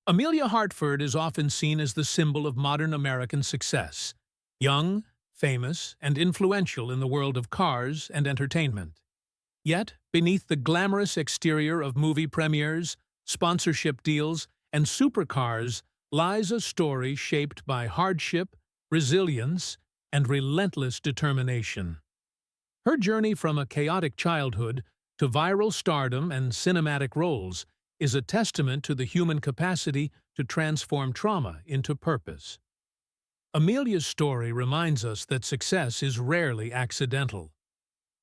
Emelia Hartford is often seen as the symbol of modern American success, young, famous, and influential in the world of cars and entertainment. Yet, beneath the glamorous exterior of movie premieres, sponsorship deals, and supercars lies a story shaped by hardship, resilience, and relentless determination. Her journey from a chaotic childhood to viral stardom and cinematic roles is a testament to the human capacity to transform trauma into purpose. Amelia's story reminds us that success is rarely accidental.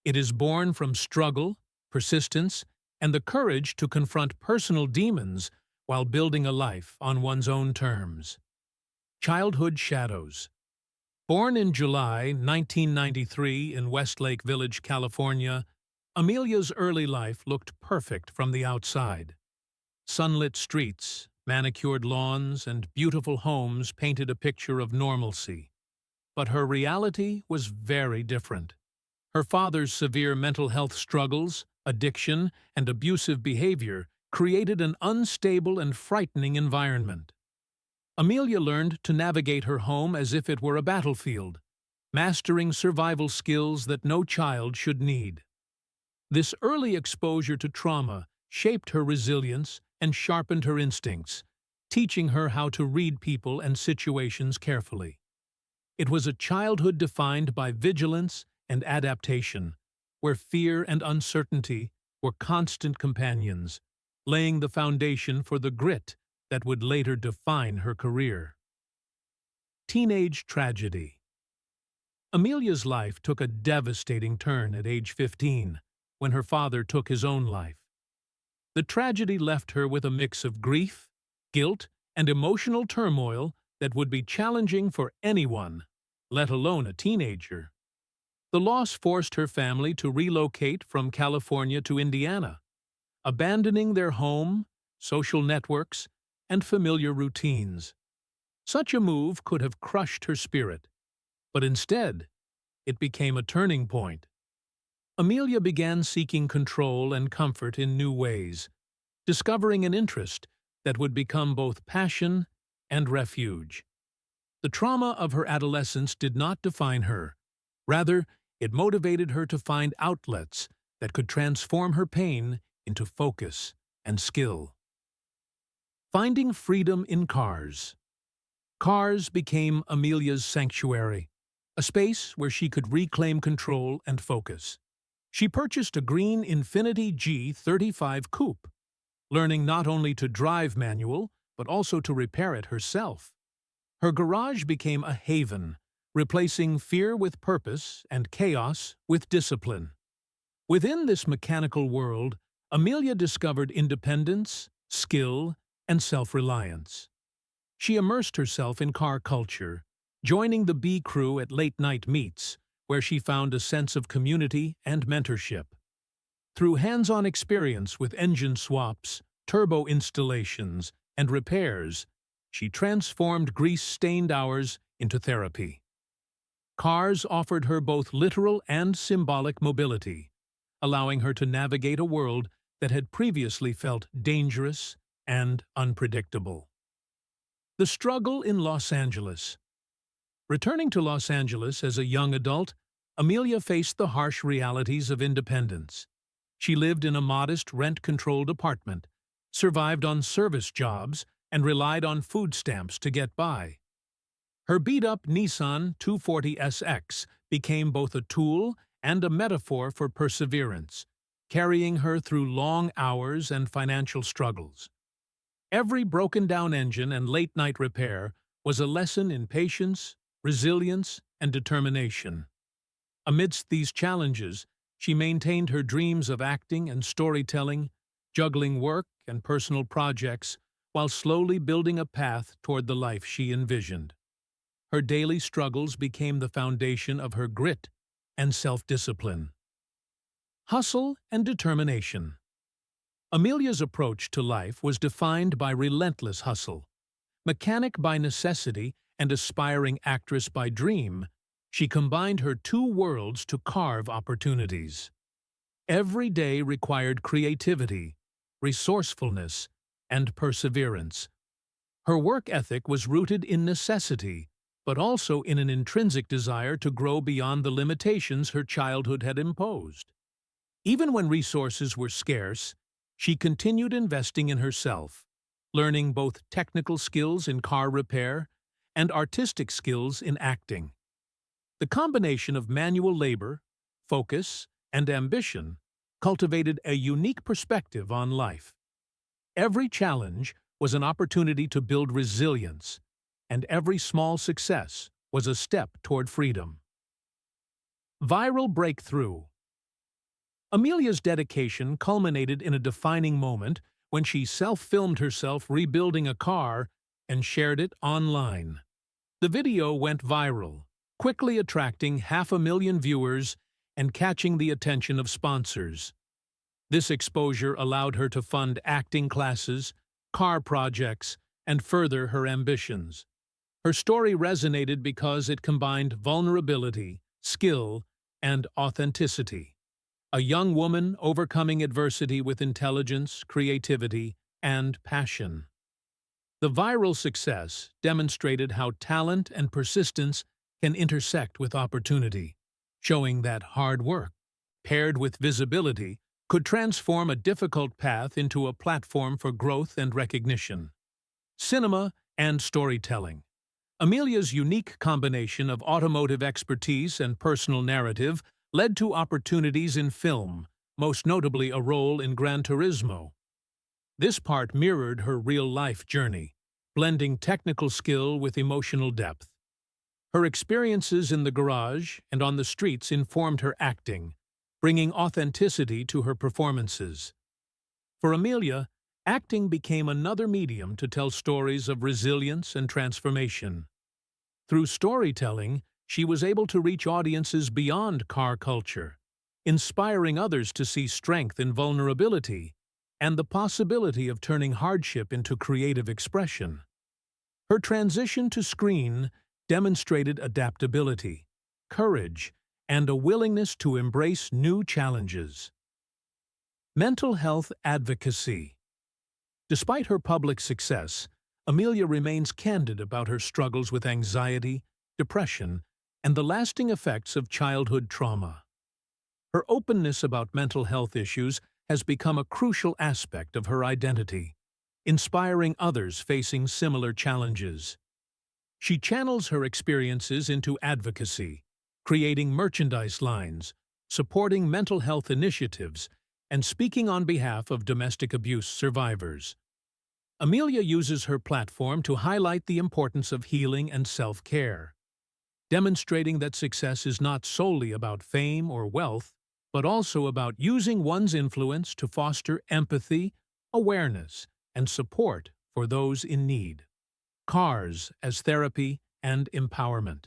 It is born from struggle, persistence, and the courage to confront personal demons while building a life on one's own terms. Childhood Shadows. Born in July 1993 in Westlake Village, California, Amelia's early life looked perfect from the outside. Sunlit streets, manicured lawns, and beautiful homes painted a picture of normalcy. But her reality was very different. Her father's severe mental health struggles, addiction, and abusive behavior created an unstable and frightening environment. Emelia learned to navigate her home as if it were a battlefield, mastering survival skills that no child should need. This early exposure to trauma shaped her resilience and sharpened her instincts, teaching her how to read people and situations carefully. It was a childhood defined by vigilance and adaptation, where fear and uncertainty were constant companions, laying the foundation for the grit that would later define her career. Teenage Tragedy. Amelia's life took a devastating turn at age 15, when her father took his own life. The tragedy left her with a mix of grief, guilt, and emotional turmoil that would be challenging for anyone, let alone a teenager. The loss forced her family to relocate from California to Indiana, abandoning their home, social networks, and familiar routines. Such a move could have crushed her spirit, but instead, it became a turning point. Emelia began seeking control and comfort in new ways, discovering an interest that would become both passion and refuge. The trauma of her adolescence did not define her. Rather, it motivated her to find outlets that could transform her pain into focus and skill. Finding freedom in cars. Cars became Amelia's sanctuary, a space where she could reclaim control and focus. She purchased a green Infiniti G35 coupe, learning not only to drive manual, but also to repair it herself. Her garage became a haven, replacing fear with purpose and chaos with discipline. Within this mechanical world, Emelia discovered independence, skill, and self-reliance. She immersed herself in car culture, joining the B crew at late-night meets, where she found a sense of community and mentorship. Through hands-on experience with engine swaps, turbo installations, and repairs, she transformed grease-stained hours into therapy. Cars offered her both literal and symbolic mobility, allowing her to navigate a world that had previously felt dangerous and unpredictable. The struggle in Los Angeles. Returning to Los Angeles as a young adult, Emelia faced the harsh realities of independence. She lived in a modest rent-controlled apartment, survived on service jobs, and relied on food stamps to get by. Her beat-up Nissan 240SX became both a tool and a metaphor for perseverance, carrying her through long hours and financial struggles. Every broken-down engine and late-night repair was a lesson in patience, resilience, and determination. Amidst these challenges, she maintained her dreams of acting and storytelling, juggling work and personal projects while slowly building a path toward the life she envisioned. Her daily struggles became the foundation of her grit and self-discipline. Hustle and determination. Amelia's approach to life was defined by relentless hustle. Mechanic by necessity and aspiring actress by dream, she combined her two worlds to carve opportunities. Every day required creativity, resourcefulness, and perseverance, Her work ethic was rooted in necessity, but also in an intrinsic desire to grow beyond the limitations her childhood had imposed. Even when resources were scarce, she continued investing in herself, learning both technical skills in car repair and artistic skills in acting. The combination of manual labor, focus, and ambition cultivated a unique perspective on life. Every challenge was an opportunity to build resilience, and every small success was a step toward freedom. Viral breakthrough. Emelia's dedication culminated in a defining moment when she self-filmed herself rebuilding a car and shared it online. The video went viral, quickly attracting 500,000 viewers and catching the attention of sponsors. This exposure allowed her to fund acting classes, car projects, and further her ambitions. Her story resonated because it combined vulnerability, skill, and authenticity. A young woman overcoming adversity with intelligence, creativity, and passion. The viral success demonstrated how talent and persistence can intersect with opportunity, showing that hard work, paired with visibility, could transform a difficult path into a platform for growth and recognition. Cinema and storytelling. Emelia's unique combination of automotive expertise and personal narrative led to opportunities in film, most notably a role in Gran Turismo. This part mirrored her real-life journey, blending technical skill with emotional depth. Her experiences in the garage and on the streets informed her acting, bringing authenticity to her performances. For Emelia, acting became another medium to tell stories of resilience and transformation. Through storytelling, she was able to reach audiences beyond car culture, inspiring others to see strength in vulnerability and the possibility of turning hardship into creative expression. Her transition to screen demonstrated adaptability, courage, and a willingness to embrace new challenges. Mental health advocacy. Despite her public success, Emelia remains candid about her struggles with anxiety, depression, and the lasting effects of childhood trauma. Her openness about mental health issues has become a crucial aspect of her identity, inspiring others facing similar challenges. She channels her experiences into advocacy, creating merchandise lines, supporting mental health initiatives, and speaking on behalf of domestic abuse survivors. Emelia uses her platform to highlight the importance of healing and self-care, demonstrating that success is not solely about fame or wealth, but also about using one's influence to foster empathy, awareness, and support for those in need. Cars as therapy and empowerment.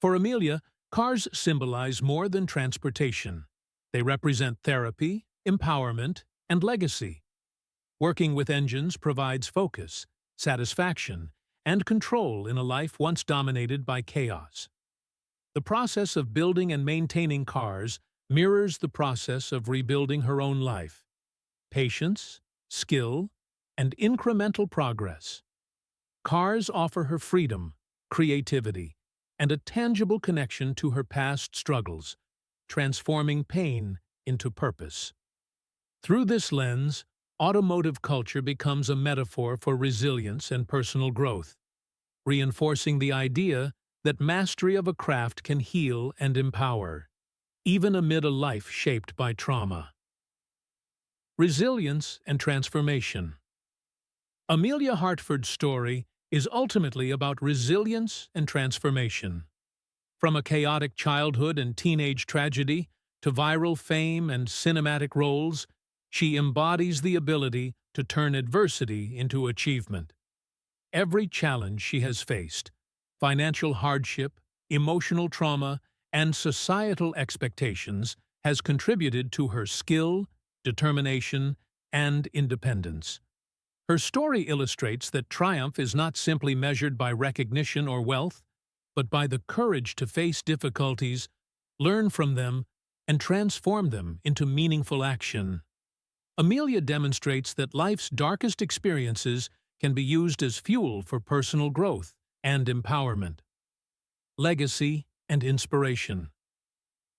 For Emelia, cars symbolize more than transportation. They represent therapy, empowerment, and legacy. Working with engines provides focus, satisfaction, and control in a life once dominated by chaos. The process of building and maintaining cars mirrors the process of rebuilding her own life. Patience, skill, and incremental progress. Cars offer her freedom, creativity, and a tangible connection to her past struggles, transforming pain into purpose. Through this lens, automotive culture becomes a metaphor for resilience and personal growth, reinforcing the idea that mastery of a craft can heal and empower, even amid a life shaped by trauma. Resilience and transformation. Emelia Hartford's story is ultimately about resilience and transformation. From a chaotic childhood and teenage tragedy to viral fame and cinematic roles, she embodies the ability to turn adversity into achievement. Every challenge she has faced, financial hardship, emotional trauma, and societal expectations, has contributed to her skill, determination, and independence. Her story illustrates that triumph is not simply measured by recognition or wealth, but by the courage to face difficulties, learn from them, and transform them into meaningful action. Emelia demonstrates that life's darkest experiences can be used as fuel for personal growth and empowerment. Legacy and inspiration.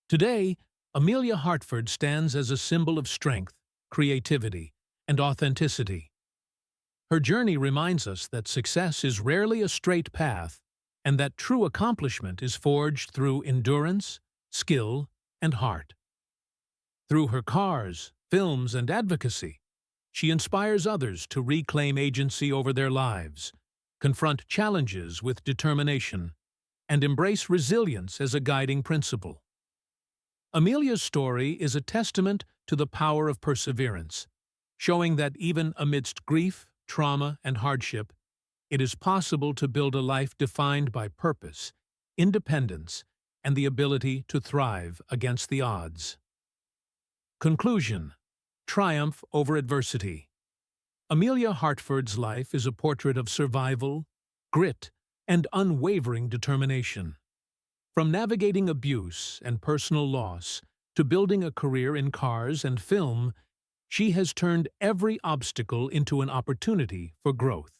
Today, Emelia Hartford stands as a symbol of strength, creativity, and authenticity. Her journey reminds us that success is rarely a straight path and that true accomplishment is forged through endurance, skill, and heart. Through her cars, films, and advocacy, she inspires others to reclaim agency over their lives, confront challenges with determination, and embrace resilience as a guiding principle. Emelia's story is a testament to the power of perseverance, showing that even amidst grief, trauma, and hardship, it is possible to build a life defined by purpose, independence, and the ability to thrive against the odds. Conclusion: triumph over adversity. Emelia Hartford's life is a portrait of survival, grit, and unwavering determination. From navigating abuse and personal loss to building a career in cars and film, she has turned every obstacle into an opportunity for growth.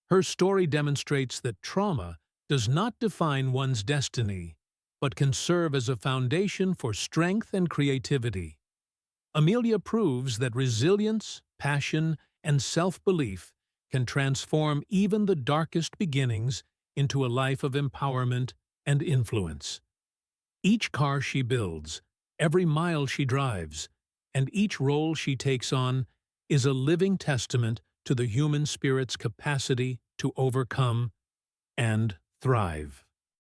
Her story demonstrates that trauma does not define one's destiny, but can serve as a foundation for strength and creativity. Emelia proves that resilience, passion, and self-belief can transform even the darkest beginnings into a life of empowerment and influence. Each car she builds, every mile she drives, and each role she takes on is a living testament to the human spirit's capacity to overcome and thrive.